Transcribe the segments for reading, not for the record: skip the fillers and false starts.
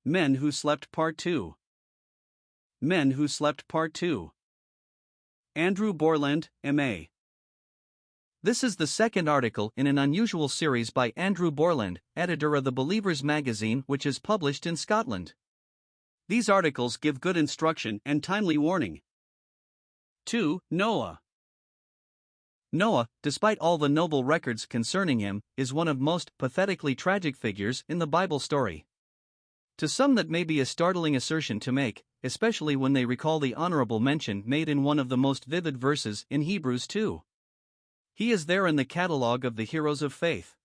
Men Who Slept Part 2. Men Who Slept Part 2. Andrew Borland, M.A. This is the second article in an unusual series by Andrew Borland, editor of the Believers magazine, which is published in Scotland. These articles give good instruction and timely warning. 2. Noah. Noah, despite all the noble records concerning him, is one of most pathetically tragic figures in the Bible story. To some that may be a startling assertion to make, especially when they recall the honorable mention made in one of the most vivid verses in Hebrews 2. He is there in the catalogue of the heroes of faith.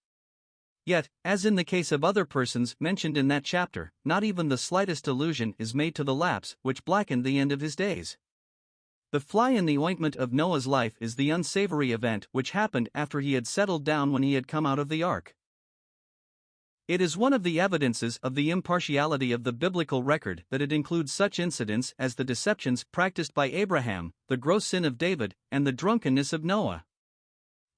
Yet, as in the case of other persons mentioned in that chapter, not even the slightest allusion is made to the lapse which blackened the end of his days. The fly in the ointment of Noah's life is the unsavory event which happened after he had settled down when he had come out of the ark. It is one of the evidences of the impartiality of the biblical record that it includes such incidents as the deceptions practiced by Abraham, the gross sin of David, and the drunkenness of Noah.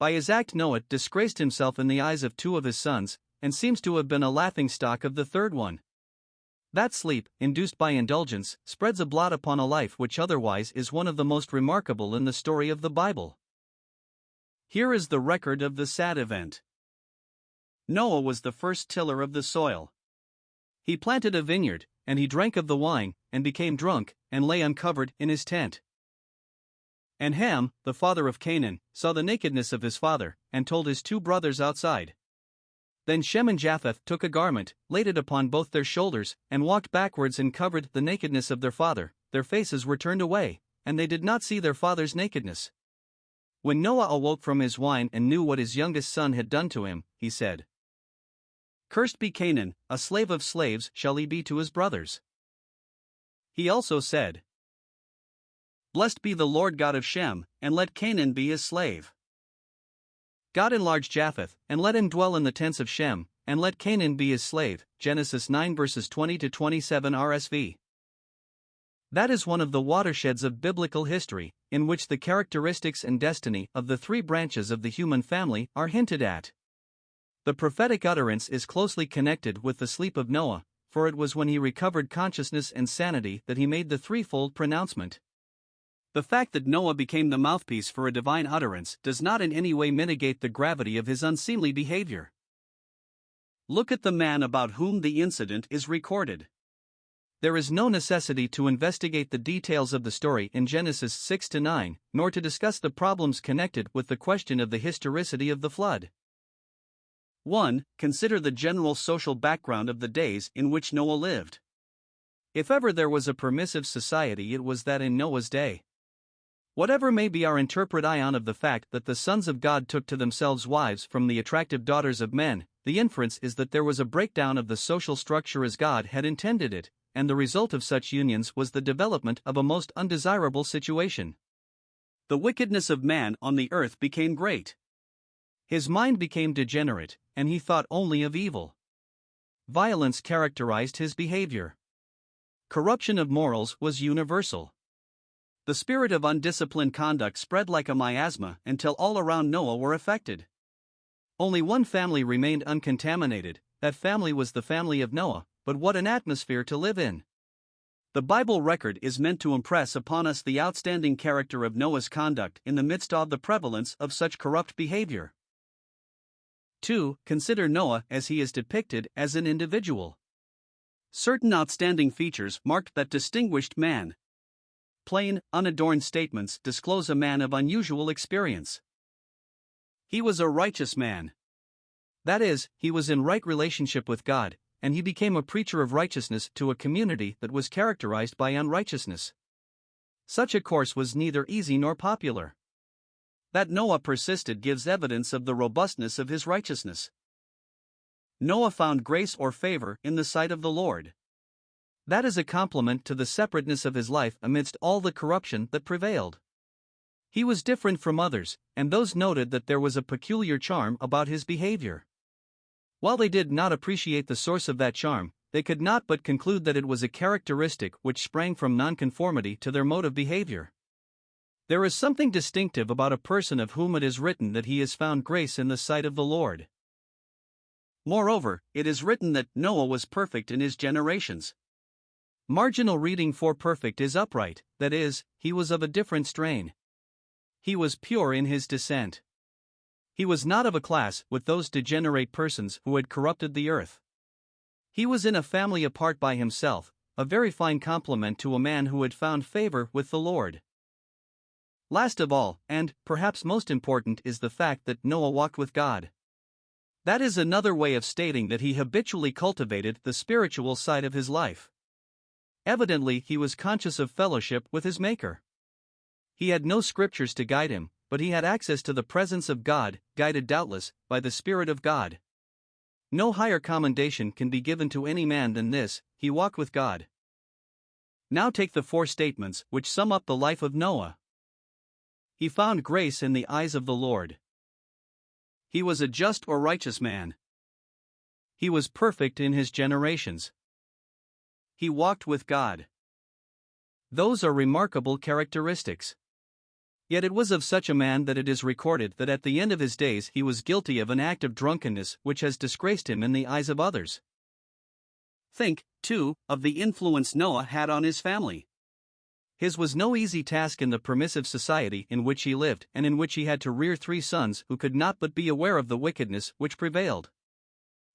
By his act Noah disgraced himself in the eyes of two of his sons, and seems to have been a laughingstock of the third one. That sleep, induced by indulgence, spreads a blot upon a life which otherwise is one of the most remarkable in the story of the Bible. Here is the record of the sad event. Noah was the first tiller of the soil. He planted a vineyard, and he drank of the wine, and became drunk, and lay uncovered in his tent. And Ham, the father of Canaan, saw the nakedness of his father, and told his two brothers outside. Then Shem and Japheth took a garment, laid it upon both their shoulders, and walked backwards and covered the nakedness of their father. Their faces were turned away, and they did not see their father's nakedness. When Noah awoke from his wine and knew what his youngest son had done to him, he said, "Cursed be Canaan, a slave of slaves shall he be to his brothers." He also said, "Blessed be the Lord God of Shem, and let Canaan be his slave. God enlarge Japheth, and let him dwell in the tents of Shem, and let Canaan be his slave." Genesis 9 verses 20-27 RSV. That is one of the watersheds of biblical history, in which the characteristics and destiny of the three branches of the human family are hinted at. The prophetic utterance is closely connected with the sleep of Noah, for it was when he recovered consciousness and sanity that he made the threefold pronouncement. The fact that Noah became the mouthpiece for a divine utterance does not in any way mitigate the gravity of his unseemly behavior. Look at the man about whom the incident is recorded. There is no necessity to investigate the details of the story in Genesis 6-9, nor to discuss the problems connected with the question of the historicity of the flood. 1. Consider the general social background of the days in which Noah lived. If ever there was a permissive society, it was that in Noah's day. Whatever may be our interpretation of the fact that the sons of God took to themselves wives from the attractive daughters of men, the inference is that there was a breakdown of the social structure as God had intended it, and the result of such unions was the development of a most undesirable situation. The wickedness of man on the earth became great. His mind became degenerate, and he thought only of evil. Violence characterized his behavior. Corruption of morals was universal. The spirit of undisciplined conduct spread like a miasma until all around Noah were affected. Only one family remained uncontaminated. That family was the family of Noah, but what an atmosphere to live in! The Bible record is meant to impress upon us the outstanding character of Noah's conduct in the midst of the prevalence of such corrupt behavior. 2. Consider Noah as he is depicted as an individual. Certain outstanding features marked that distinguished man. Plain, unadorned statements disclose a man of unusual experience. He was a righteous man. That is, he was in right relationship with God, and he became a preacher of righteousness to a community that was characterized by unrighteousness. Such a course was neither easy nor popular. That Noah persisted gives evidence of the robustness of his righteousness. Noah found grace or favor in the sight of the Lord. That is a compliment to the separateness of his life amidst all the corruption that prevailed. He was different from others, and those noted that there was a peculiar charm about his behavior. While they did not appreciate the source of that charm, they could not but conclude that it was a characteristic which sprang from nonconformity to their mode of behavior. There is something distinctive about a person of whom it is written that he has found grace in the sight of the Lord. Moreover, it is written that Noah was perfect in his generations. Marginal reading for perfect is upright, that is, he was of a different strain. He was pure in his descent. He was not of a class with those degenerate persons who had corrupted the earth. He was in a family apart by himself, a very fine compliment to a man who had found favor with the Lord. Last of all, and perhaps most important, is the fact that Noah walked with God. That is another way of stating that he habitually cultivated the spiritual side of his life. Evidently, he was conscious of fellowship with his Maker. He had no scriptures to guide him, but he had access to the presence of God, guided doubtless by the Spirit of God. No higher commendation can be given to any man than this: he walked with God. Now take the four statements which sum up the life of Noah. He found grace in the eyes of the Lord. He was a just or righteous man. He was perfect in his generations. He walked with God. Those are remarkable characteristics. Yet it was of such a man that it is recorded that at the end of his days he was guilty of an act of drunkenness which has disgraced him in the eyes of others. Think, too, of the influence Noah had on his family. His was no easy task in the permissive society in which he lived and in which he had to rear 3 sons who could not but be aware of the wickedness which prevailed.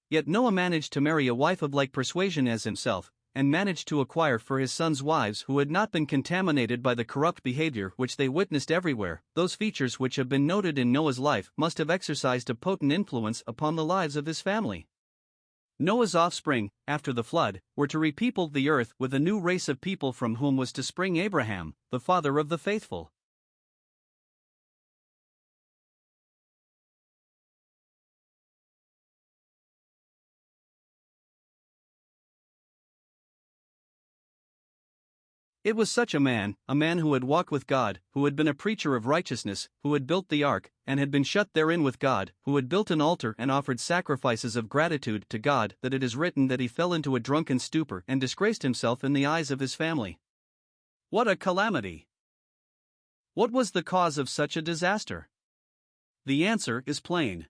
Yet Noah managed to marry a wife of like persuasion as himself, and managed to acquire for his sons wives who had not been contaminated by the corrupt behavior which they witnessed everywhere. Those features which have been noted in Noah's life must have exercised a potent influence upon the lives of his family. Noah's offspring, after the flood, were to repeople the earth with a new race of people from whom was to spring Abraham, the father of the faithful. It was such a man who had walked with God, who had been a preacher of righteousness, who had built the ark, and had been shut therein with God, who had built an altar and offered sacrifices of gratitude to God, that it is written that he fell into a drunken stupor and disgraced himself in the eyes of his family. What a calamity! What was the cause of such a disaster? The answer is plain.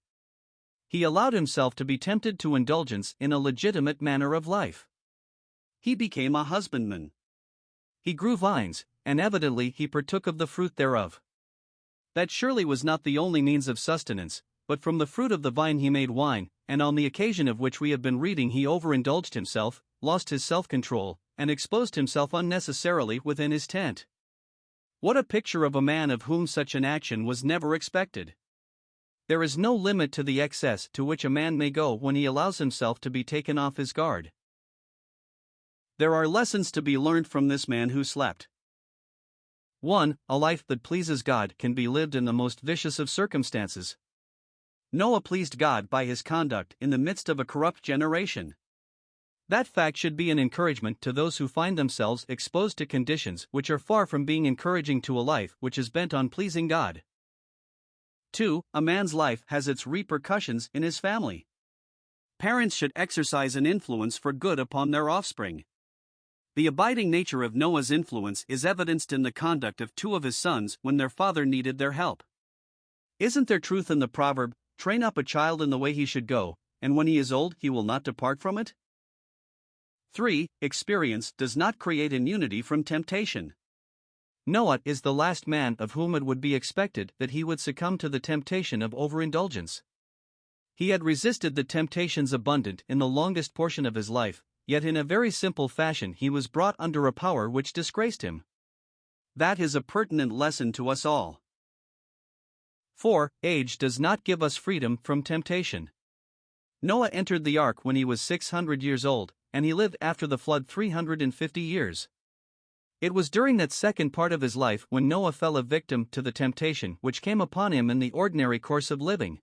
He allowed himself to be tempted to indulgence in a legitimate manner of life. He became a husbandman. He grew vines, and evidently he partook of the fruit thereof. That surely was not the only means of sustenance, but from the fruit of the vine he made wine, and on the occasion of which we have been reading he overindulged himself, lost his self-control, and exposed himself unnecessarily within his tent. What a picture of a man of whom such an action was never expected! There is no limit to the excess to which a man may go when he allows himself to be taken off his guard. There are lessons to be learned from this man who slept. 1. A life that pleases God can be lived in the most vicious of circumstances. Noah pleased God by his conduct in the midst of a corrupt generation. That fact should be an encouragement to those who find themselves exposed to conditions which are far from being encouraging to a life which is bent on pleasing God. 2. A man's life has its repercussions in his family. Parents should exercise an influence for good upon their offspring. The abiding nature of Noah's influence is evidenced in the conduct of 2 of his sons when their father needed their help. Isn't there truth in the proverb, "Train up a child in the way he should go, and when he is old he will not depart from it"? 3. Experience does not create immunity from temptation. Noah is the last man of whom it would be expected that he would succumb to the temptation of overindulgence. He had resisted the temptations abundant in the longest portion of his life, yet in a very simple fashion he was brought under a power which disgraced him. That is a pertinent lesson to us all. 4. Age does not give us freedom from temptation. Noah entered the ark when he was 600 years old, and he lived after the flood 350 years. It was during that second part of his life when Noah fell a victim to the temptation which came upon him in the ordinary course of living.